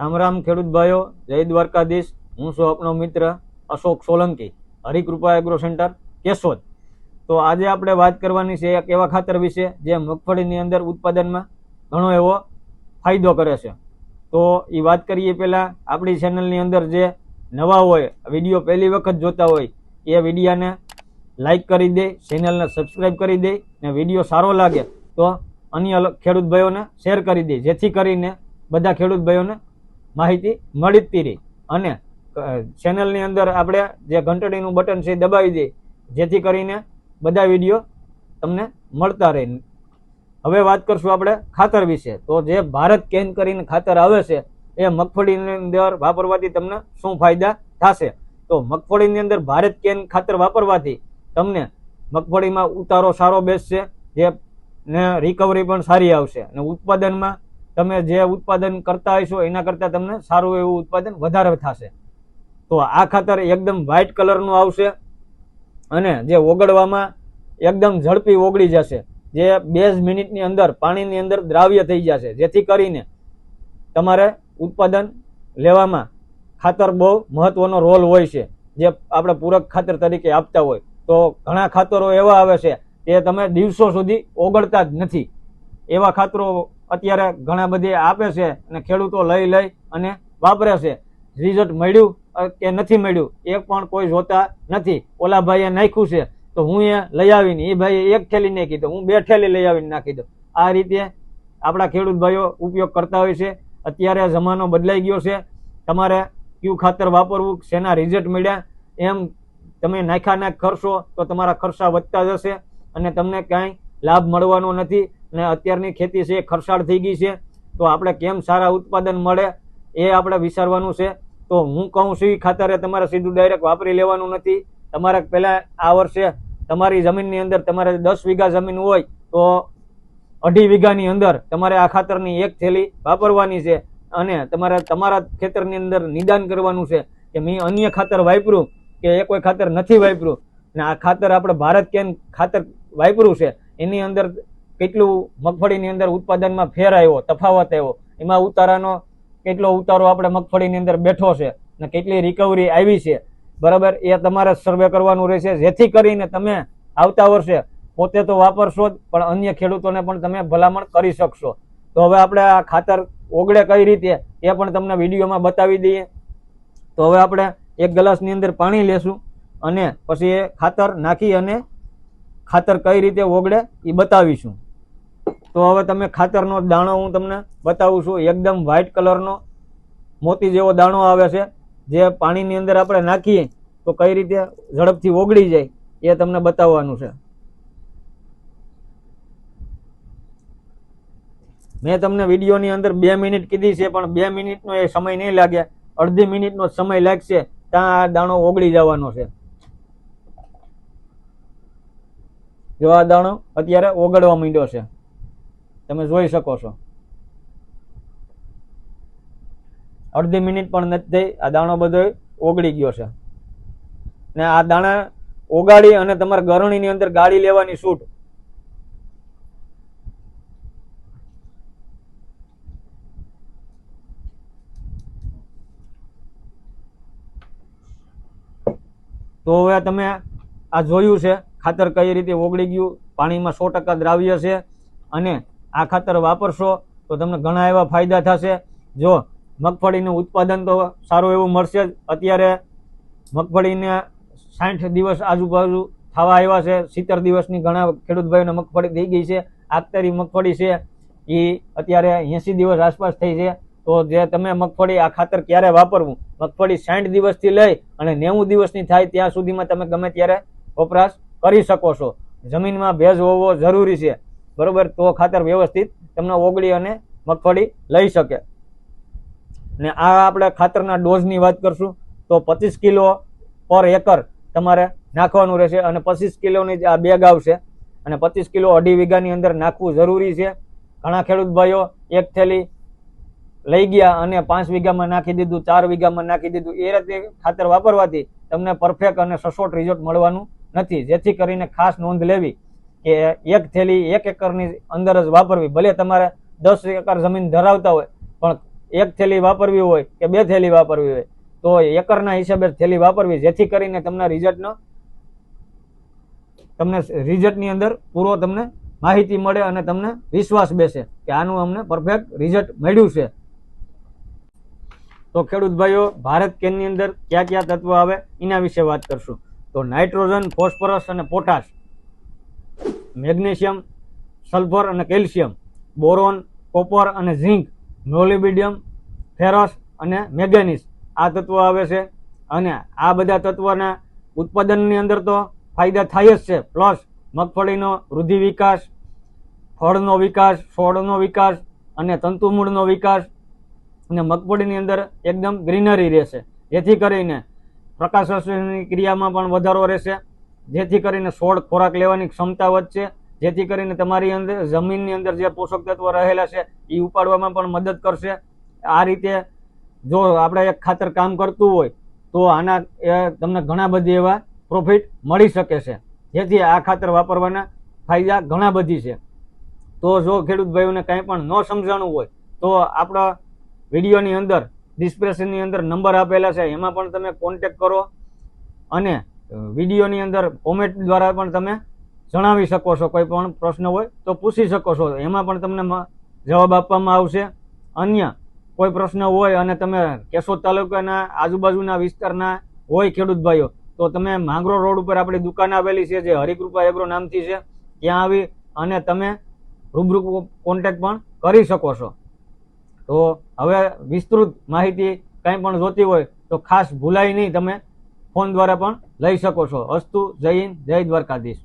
રામ રામ ખેડૂત ભાઈઓ, જય દ્વારકાધીશ। હું છું આપનો મિત્ર અશોક સોલંકી, હરિકૃપા એગ્રો સેન્ટર કેશોદ। તો આજે આપણે વાત કરવાની છે એક એવા ખાતર વિશે જે મગફળીની અંદર ઉત્પાદનમાં ઘણો એવો ફાયદો કરે છે। તો એ વાત કરીએ પહેલાં આપણી ચેનલની અંદર જે નવા હોય, વિડીયો પહેલી વખત જોતા હોય એ વિડીયાને લાઇક કરી દે, ચેનલને સબસ્ક્રાઈબ કરી દે ને વિડીયો સારો લાગે તો અન્ય ખેડૂત ભાઈઓને શેર કરી દે, જેથી કરીને બધા ખેડૂત ભાઈઓને માહિતી મળતી રહી। અને ચેનલની અંદર આપણે જે ઘંટડીનું બટન છે દબાવી દે, જેથી કરીને બધા વિડીયો તમને મળતા રહે। હવે વાત કરશું આપણે ખાતર વિશે। તો જે ભારત કેન કરીને ખાતર આવે છે એ મગફળીની અંદર વાપરવાથી તમને શું ફાયદા થશે? તો મગફળીની અંદર ભારત કેન ખાતર વાપરવાથી તમને મગફળીમાં ઉતારો સારો બેસશે, જે ને રિકવરી પણ સારી આવશે અને ઉત્પાદનમાં તમે જે ઉત્પાદન કરતા હશો એના કરતાં તમને સારું એવું ઉત્પાદન વધારે થશે। તો આ ખાતર એકદમ વ્હાઇટ કલરનું આવશે અને જે ઓગળવામાં એકદમ ઝડપી ઓગળી જશે, જે 2 મિનિટની અંદર પાણીની અંદર દ્રાવ્ય થઈ જશે, જેથી કરીને તમારે ઉત્પાદન લેવામાં ખાતર બહુ મહત્વનો રોલ હોય છે, જે આપણે પૂરક ખાતર તરીકે આપતા હોય। તો ઘણા ખાતરો એવા આવે છે કે તમે દિવસો સુધી ઓગળતા જ નથી, એવા ખાતરો અત્યારે ઘણા બધી આપે છે અને ખેડૂતો લઈ અને વાપરે છે। રિઝલ્ટ મળ્યું કે નથી મળ્યું એ પણ કોઈ જોતા નથી। ઓલા ભાઈએ નાખ્યું છે તો હું એ લઈ આવીને, એ ભાઈએ 1 થેલી નાખી દો, હું 2 થેલી લઈ આવીને નાખી દો। આ રીતે આપણા ખેડૂત ભાઈઓ ઉપયોગ કરતા હોય છે। અત્યારે જમાનો બદલાઈ ગયો છે, તમારે કયું ખાતર વાપરવું, શેના રિઝલ્ટ મળ્યા એમ તમે નાખ કરશો તો તમારા ખર્ચા વધતા જશે અને તમને કાંઈ લાભ મળવાનો નથી। અને અત્યારની ખેતી છે એ ખર્ચાળ થઈ ગઈ છે, તો આપણે કેમ સારા ઉત્પાદન મળે એ આપણે વિચારવાનું છે। તો હું કહું છું એ ખાતરે તમારે સીધું ડાયરેક્ટ વાપરી લેવાનું નથી। તમારે પહેલાં આ વર્ષે તમારી જમીનની અંદર તમારે 10 વીઘા જમીન હોય તો 2.5 વીઘાની અંદર તમારે આ ખાતરની 1 થેલી વાપરવાની છે અને તમારે તમારા ખેતરની અંદર નિદાન કરવાનું છે કે મેં અન્ય ખાતર વાપર્યું કે એ કોઈ ખાતર નથી વાપર્યું, ને આ ખાતર આપણે ભારત કેન ખાતર વાપર્યું છે એની અંદર કેટલું મગફળીની અંદર ઉત્પાદનમાં ફેર આવ્યો, તફાવત આવ્યો, એમાં ઉતારાનો કેટલો ઉતારો આપણે મગફળીની અંદર બેઠો છે ને કેટલી રિકવરી આવી છે, બરાબર, એ તમારે સર્વે કરવાનું રહેશે, જેથી કરીને તમે આવતા વર્ષે પોતે તો વાપરશો જ પણ અન્ય ખેડૂતોને પણ તમે ભલામણ કરી શકશો। તો હવે આપણે આ ખાતર ઓગળે કઈ રીતે એ પણ તમને વિડીયોમાં બતાવી દઈએ। તો હવે આપણે 1 ગ્લાસની અંદર પાણી લેશું અને પછી એ ખાતર નાખી અને ખાતર કઈ રીતે ઓગળે એ બતાવીશું। તો હવે તમે ખાતરનો દાણો હું તમને બતાવું છું, એકદમ વ્હાઇટ કલરનો મોતી જેવો દાણો આવે છે, જે પાણીની અંદર આપણે નાખીએ તો કઈ રીતે ઝડપથી ઓગળી જાય એ તમને બતાવવાનું છે। મેં તમને વિડીયોની અંદર 2 મિનિટ કીધી છે પણ 2 મિનિટનો એ સમય નહીં લાગે, અડધી મિનિટનો સમય લાગશે, ત્યાં આ દાણો ઓગળી જવાનો છે। જો આ દાણો અત્યારે ઓગળવા માંડ્યો છે, તમે જોઈ શકો છો। અડધી મિનિટ પણ નથી થઈ, આ દાણો બધો ઓગળી ગયો છે ને આ દાણા ઓગાળી અને તમારે ગરણીની અંદર ગાળી લેવાની છૂટ। તો હવે તમે આ જોયું છે ખાતર કઈ રીતે ઓગળી ગયું, પાણીમાં 100% દ્રાવ્ય છે અને આ ખાતર વાપરશો તો તમને ઘણા એવા ફાયદા થશે। જો મગફળીનું ઉત્પાદન તો સારું એવું મળશે જ, અત્યારે મગફળીને 60 દિવસ આજુબાજુ થવા આવ્યા છે, 70 દિવસની ઘણા ખેડૂત ભાઈઓને મગફળી થઈ ગઈ છે। આખતરી મગફળી છે એ અત્યારે 80 દિવસ આસપાસ થઈ છે। તો જે તમે મગફળી આ ખાતર ક્યારે વાપરવું, મગફળી 60 દિવસથી લઈ અને 90 દિવસની થાય ત્યાં સુધીમાં તમે ગમે ત્યારે વપરાશ કરી શકો છો। જમીનમાં ભેજ હોવો જરૂરી છે, બરોબર, તો ખાતર વ્યવસ્થિત તમને ઓગળી અને મગફળી લઈ શકે। ને આ આપણે ખાતરના ડોઝની વાત કરશું તો 25 કિલો પર એકર તમારે નાખવાનું રહેશે અને 25 કિલોની આ બેગ આવશે અને 25 કિલો 2.5 વીઘાની અંદર નાખવું જરૂરી છે। ઘણા ખેડૂત ભાઈઓ 1 થેલી લઈ ગયા અને 5 વીઘામાં નાખી દીધું, 4 વીઘામાં નાખી દીધું, એ રીતે ખાતર વાપરવાથી તમને પરફેક્ટ અને સચોટ રિઝલ્ટ મળવાનું નથી। જેથી કરીને ખાસ નોંધ લેવી કે 1 થેલી 1 એકરની અંદર જ વાપરવી। ભલે તમારે 10 એકર જમીન ધરાવતા હોય પણ એક થેલી વાપરવી હોય કે 2 થેલી વાપરવી હોય તો એકરના હિસાબે થેલી વાપરવી, જેથી કરીને તમને રિઝલ્ટની અંદર પૂરો તમને માહિતી મળે અને તમને વિશ્વાસ બેસે કે આનું અમને પરફેક્ટ રિઝલ્ટ મળ્યું છે. તો ખેડૂત ભાઈઓ, ભારત કેનની અંદર કયા કયા તત્વો આવે એના વિશે વાત કરશું. તો નાઇટ્રોજન, ફોસ્ફરસ અને પોટાશ, મેગ્નેશિયમ, સલ્ફર અને કેલ્શિયમ, બોરોન, કોપર અને ઝિંક, મોલિબિડિયમ, ફેરસ અને મેંગેનીઝ આ તત્વો આવે છે. અને આ બધા તત્વોના ઉત્પાદનની અંદર તો ફાયદા થાય જ છે, પ્લસ મગફળીનો વૃદ્ધિ વિકાસ, ફળનો વિકાસ, છોડનો વિકાસ અને તંતુમૂળનો વિકાસ અને મગફળીની અંદર એકદમ ગ્રીનરી રહેશે, જેથી કરીને પ્રકાશ સંશ્લેષણની ક્રિયામાં પણ વધારો રહેશે, જેથી કરીને છોડ ખોરાક લેવાની ક્ષમતા વધશે, જેથી કરીને તમારી અંદર જમીનની અંદર જે પોષક તત્વો રહેલા છે એ ઉપાડવામાં પણ મદદ કરશે. આ રીતે જો આપણે એક ખાતર કામ કરતું હોય તો આના તમને ઘણા બધી એવા પ્રોફિટ મળી શકે છે, જેથી આ ખાતર વાપરવાના ફાયદા ઘણા બધી છે. તો જો ખેડૂત ભાઈઓને કાંઈ પણ ન સમજાણું હોય તો આપણા વિડીયોની અંદર ડિસ્ક્રિપ્શનની અંદર નંબર આપેલા છે, એમાં પણ તમે કોન્ટેક્ટ કરો અને વિડીયોની અંદર કોમેન્ટ દ્વારા પણ તમે જણાવી શકો છો. કોઈ પણ પ્રશ્ન હોય તો પૂછી શકો છો, એમાં પણ તમને જવાબ આપવામાં આવશે. અન્ય કોઈ પ્રશ્ન હોય અને તમે કેશોદ તાલુકાના આજુબાજુના વિસ્તારના હોય ખેડૂત ભાઈઓ તો તમે માંગરો રોડ ઉપર આપણી દુકાન આવેલી છે, જે હરિકૃપા એગ્રો નામથી છે, ત્યાં આવી અને તમે રૂબરૂ કોન્ટેક્ટ પણ કરી શકો છો. તો હવે વિસ્તૃત માહિતી કંઈ પણ જોતી હોય તો ખાસ ભૂલાય નહીં, તમે ફોન દ્વારા પણ લઈ શકો છો. અસ્તુ, જય હિન્દ, જય દ્વારકાધીશ.